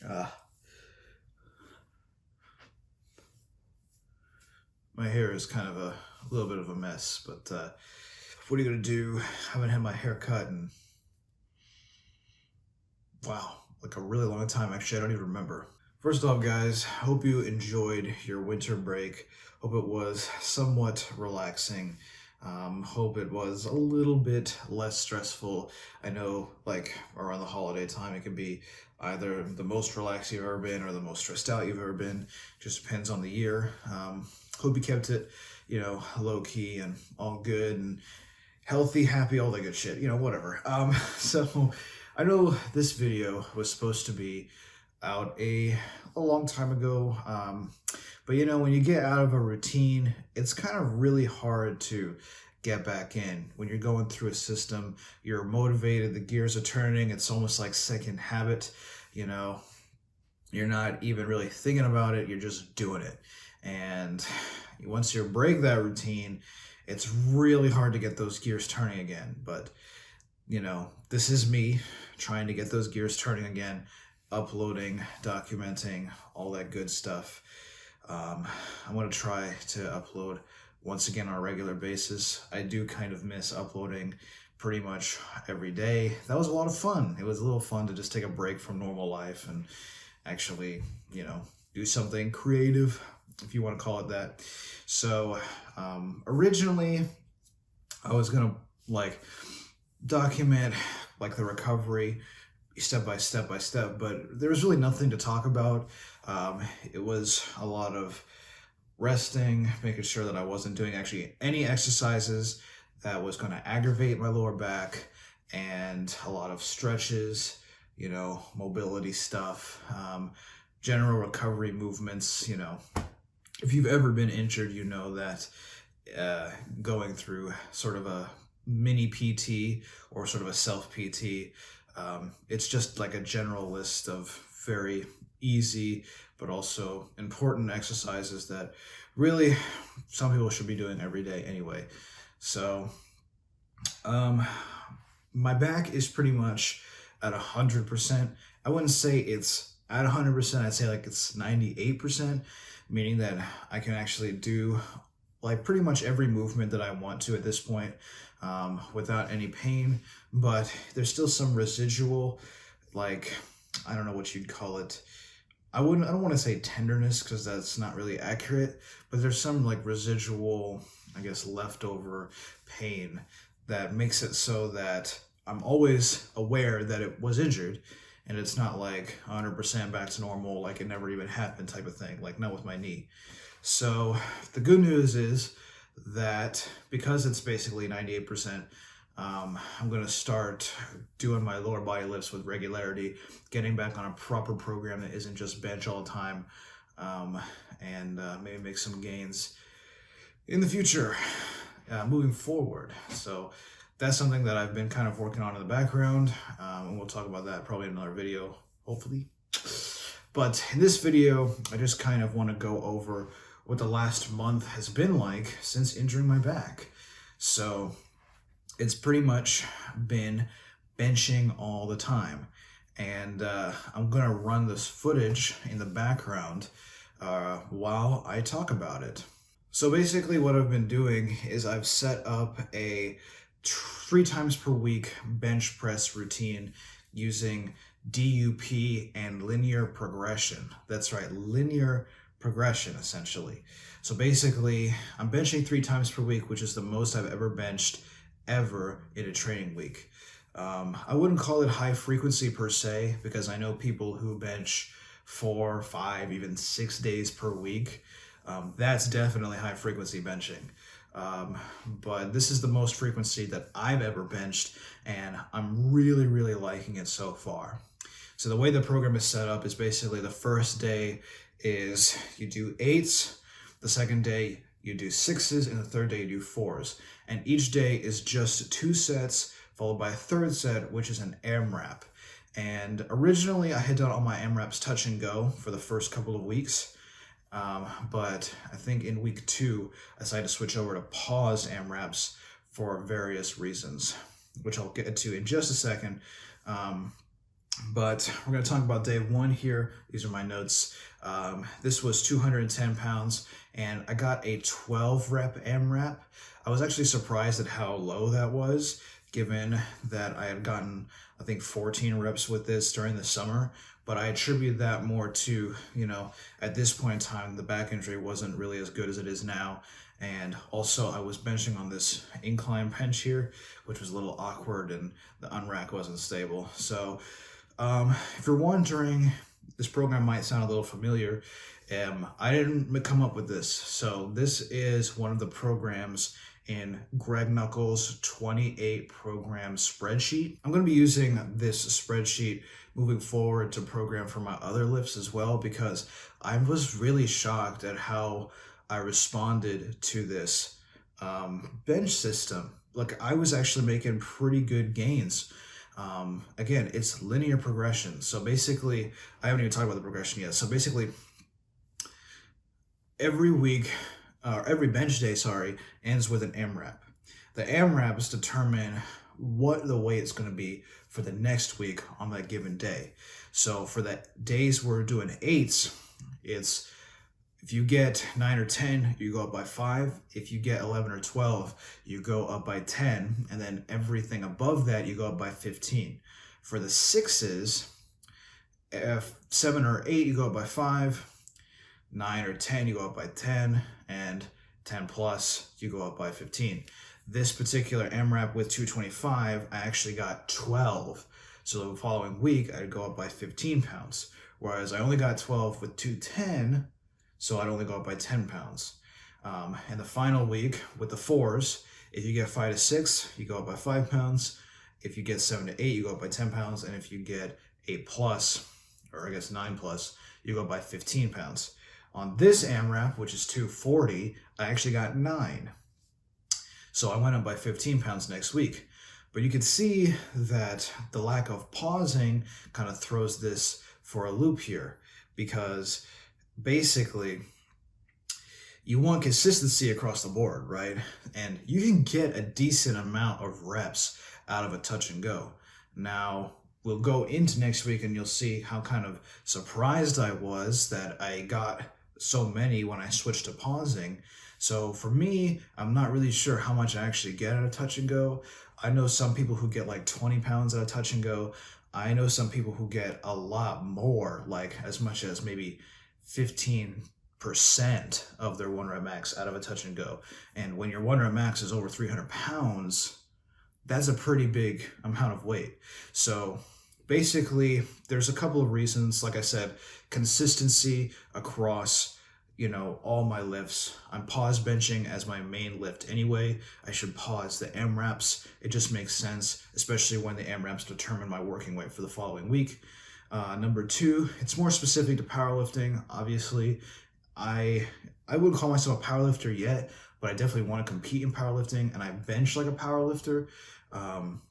Uh, my hair is kind of a little bit of a mess, but what are you gonna do? I haven't had my hair cut in wow, like a really long time. Actually, I don't even remember. First off, guys, hope you enjoyed your winter break. Hope it was somewhat relaxing. Hope it was a little bit less stressful. I know, like, around the holiday time, it can be either the most relaxed you've ever been or the most stressed out you've ever been. Just depends on the year. Hope you kept it, low key and all good and healthy, happy, all that good shit, whatever. So I know this video was supposed to be out a long time ago, but when you get out of a routine, it's kind of really hard to get back in. When you're going through a system, you're motivated, the gears are turning, it's almost like second habit, you know, you're not even really thinking about it, you're just doing it. And once you break that routine, it's really hard to get those gears turning again. But this is me trying to get those gears turning again, uploading, documenting, all that good stuff. I want to try to upload once again on a regular basis. I do kind of miss uploading pretty much every day. That was a lot of fun. It was a little fun to just take a break from normal life and actually, do something creative, if you want to call it that. So originally I was gonna document the recovery step by step by step, but there was really nothing to talk about. It was a lot of resting, making sure that I wasn't doing actually any exercises that was going to aggravate my lower back, and a lot of stretches, mobility stuff, general recovery movements. If you've ever been injured, you know that going through sort of a mini PT or sort of a self PT, it's just like a general list of very easy but also important exercises that really some people should be doing every day anyway. So my back is pretty much at 100%. I wouldn't say it's at 100%. I'd say it's 98%, meaning that I can actually do pretty much every movement that I want to at this point, without any pain. But there's still some residual, I don't know what you'd call it. I don't want to say tenderness because that's not really accurate, but there's some residual, I guess, leftover pain that makes it so that I'm always aware that it was injured, and it's not 100% back to normal, like it never even happened type of thing, not with my knee. So the good news is that because it's basically 98%, I'm going to start doing my lower body lifts with regularity, getting back on a proper program that isn't just bench all the time, and maybe make some gains in the future, moving forward. So that's something that I've been kind of working on in the background, and we'll talk about that probably in another video, hopefully. But in this video, I just kind of want to go over what the last month has been like since injuring my back. So it's pretty much been benching all the time. And I'm going to run this footage in the background while I talk about it. So basically what I've been doing is I've set up a 3 times per week bench press routine using DUP and linear progression. That's right, linear progression essentially. So basically I'm benching 3 times per week, which is the most I've ever benched ever in a training week. I wouldn't call it high frequency per se, because I know people who bench 4, 5, even 6 days per week. That's definitely high frequency benching. But this is the most frequency that I've ever benched, and I'm really, really liking it so far. So the way the program is set up is basically the first day is you do 8s, the second day you do 6s, and the third day you do 4s. And each day is just 2 sets, followed by a third set, which is an AMRAP. And originally I had done all my AMRAPs touch and go for the first couple of weeks. But I think in week 2, I decided to switch over to pause AMRAPs for various reasons, which I'll get to in just a second. But we're going to talk about day one here. These are my notes. This was 210 pounds, and I got a 12 rep AMRAP. I was actually surprised at how low that was, given that I had gotten, I think, 14 reps with this during the summer. But I attribute that more to, at this point in time, the back injury wasn't really as good as it is now. And also, I was benching on this incline bench here, which was a little awkward, and the unrack wasn't stable. So, if you're wondering, this program might sound a little familiar. I didn't come up with this. So this is one of the programs in Greg Nuckols' 28 program spreadsheet. I'm going to be using this spreadsheet moving forward to program for my other lifts as well, because I was really shocked at how I responded to this bench system. Like, I was actually making pretty good gains. Again, it's linear progression. So basically, I haven't even talked about the progression yet. So basically, every week, every bench day, ends with an AMRAP. The AMRAPs determine what the weight's going to be for the next week on that given day. So for the days we're doing 8s, it's if you get 9 or 10, you go up by 5. If you get 11 or 12, you go up by 10. And then everything above that, you go up by 15. For the 6s, if 7 or 8, you go up by 5. 9 or 10, you go up by 10. And 10 plus, you go up by 15. This particular AMRAP with 225, I actually got 12. So the following week, I'd go up by 15 pounds. Whereas I only got 12 with 210, so I'd only go up by 10 pounds. And the final week with the 4s, if you get 5 to 6, you go up by 5 pounds. If you get 7 to 8, you go up by 10 pounds. And if you get 8 plus, or I guess 9 plus, you go up by 15 pounds. On this AMRAP, which is 240, I actually got 9. So I went up by 15 pounds next week. But you can see that the lack of pausing kind of throws this for a loop here, because basically you want consistency across the board, right? And you can get a decent amount of reps out of a touch and go. Now, we'll go into next week and you'll see how kind of surprised I was that I got so many when I switched to pausing. So for me, I'm not really sure how much I actually get out of touch and go. I know some people who get like 20 pounds out of touch and go. I know some people who get a lot more, like as much as maybe 15% of their 1 rep max out of a touch and go. And when your 1 rep max is over 300 pounds, that's a pretty big amount of weight. So basically, there's a couple of reasons. Like I said, consistency across all my lifts. I'm pause benching as my main lift anyway. I should pause the AMRAPs. It just makes sense, especially when the AMRAPs determine my working weight for the following week. Number 2, it's more specific to powerlifting. Obviously, I wouldn't call myself a powerlifter yet, but I definitely want to compete in powerlifting, and I bench like a powerlifter.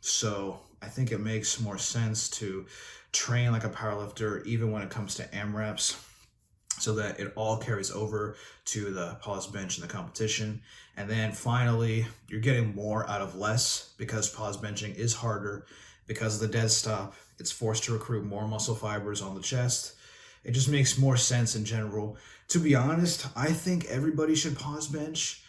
So I think it makes more sense to train like a powerlifter, even when it comes to AMRAPs, so that it all carries over to the pause bench in the competition. And then finally, you're getting more out of less, because pause benching is harder. Because of the dead stop, it's forced to recruit more muscle fibers on the chest. It just makes more sense in general. To be honest, I think everybody should pause bench,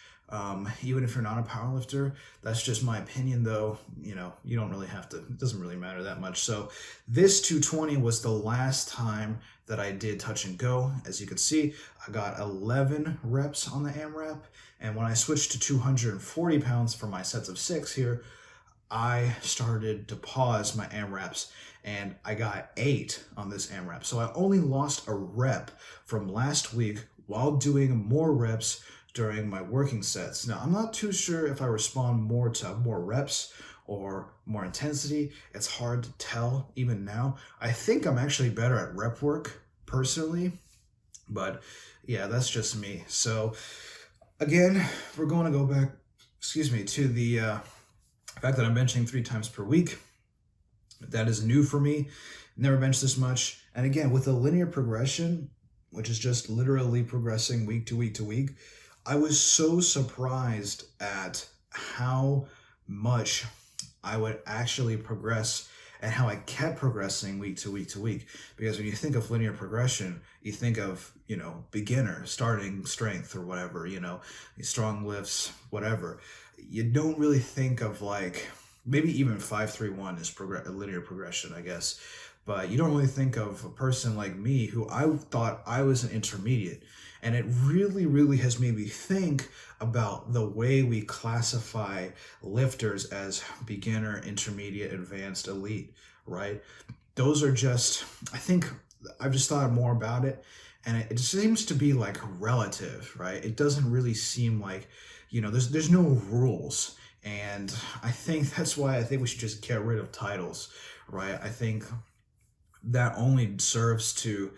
even if you're not a powerlifter. That's just my opinion, though. You don't really have to. It doesn't really matter that much. So this 220 was the last time that I did touch and go. As you can see, I got 11 reps on the AMRAP. And when I switched to 240 pounds for my sets of 6 here, I started to pause my AMRAPs, and I got 8 on this AMRAP. So I only lost a rep from last week while doing more reps during my working sets. Now, I'm not too sure if I respond more to more reps or more intensity. It's hard to tell even now. I think I'm actually better at rep work personally, but yeah, that's just me. So again, we're going to go back, to the fact that I'm benching 3 times per week. That is new for me. Never benched this much. And again, with a linear progression, which is just literally progressing week to week to week, I was so surprised at how much I would actually progress and how I kept progressing week to week to week. Because when you think of linear progression, you think of, you know, beginner, starting strength or whatever, you know, strong lifts, whatever. You don't really think of like, maybe even 5-3-1 is linear progression, I guess. But you don't really think of a person like me who I thought I was an intermediate. And it really, really has made me think about the way we classify lifters as beginner, intermediate, advanced, elite, right? Those are just, I think I've just thought more about it, and it seems to be like relative, right? It doesn't really seem like, you know, there's no rules. And I think that's why I think we should just get rid of titles, right? I think that only serves to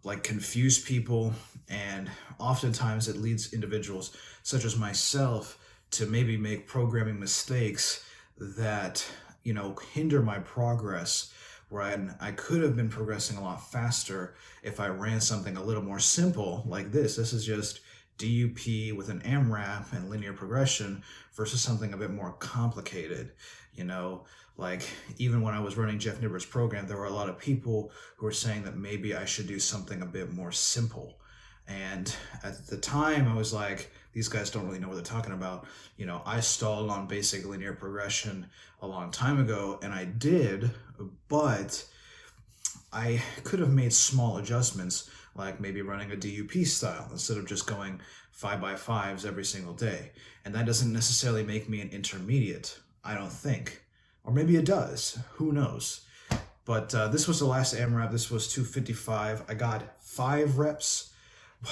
like confuse people, and oftentimes it leads individuals such as myself to maybe make programming mistakes that, you know, hinder my progress, right? And I could have been progressing a lot faster if I ran something a little more simple like this. This is just DUP with an AMRAP and linear progression versus something a bit more complicated, you know. Like, even when I was running Jeff Nibber's program, there were a lot of people who were saying that maybe I should do something a bit more simple. And at the time, I was like, these guys don't really know what they're talking about. You know, I stalled on basic linear progression a long time ago, and I did, but I could have made small adjustments, like maybe running a DUP style instead of just going 5x5s every single day. And that doesn't necessarily make me an intermediate, I don't think. Or maybe it does, who knows. But this was the last AMRAP. This was 255. I got 5 reps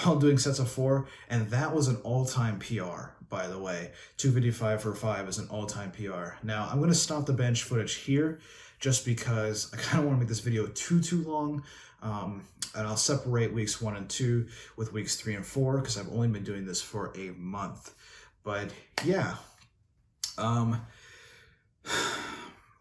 while doing sets of 4, and that was an all-time PR, by the way. 255 for 5 is an all-time PR. Now, I'm going to stop the bench footage here just because I kind of want to make this video too long. And I'll separate weeks 1 and 2 with weeks 3 and 4 because I've only been doing this for a month. But yeah,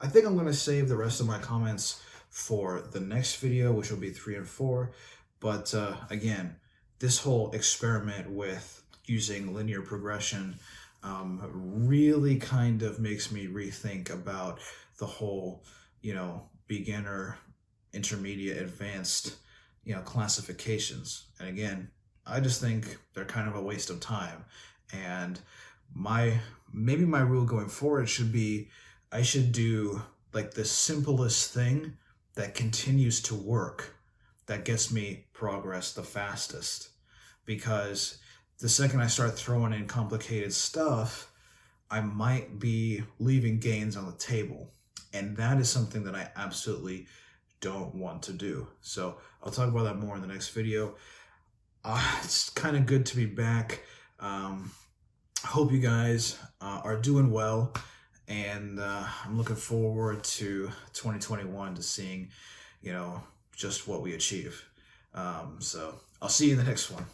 I think I'm going to save the rest of my comments for the next video, which will be 3 and 4. But again, this whole experiment with using linear progression really kind of makes me rethink about the whole, you know, beginner, intermediate, advanced, you know, classifications. And again, I just think they're kind of a waste of time. And maybe my rule going forward should be, I should do like the simplest thing that continues to work, that gets me progress the fastest. Because the second I start throwing in complicated stuff, I might be leaving gains on the table. And that is something that I absolutely don't want to do. So I'll talk about that more in the next video. It's kind of good to be back. Hope you guys are doing well. And I'm looking forward to 2021 to seeing, you know, just what we achieve. So I'll see you in the next one.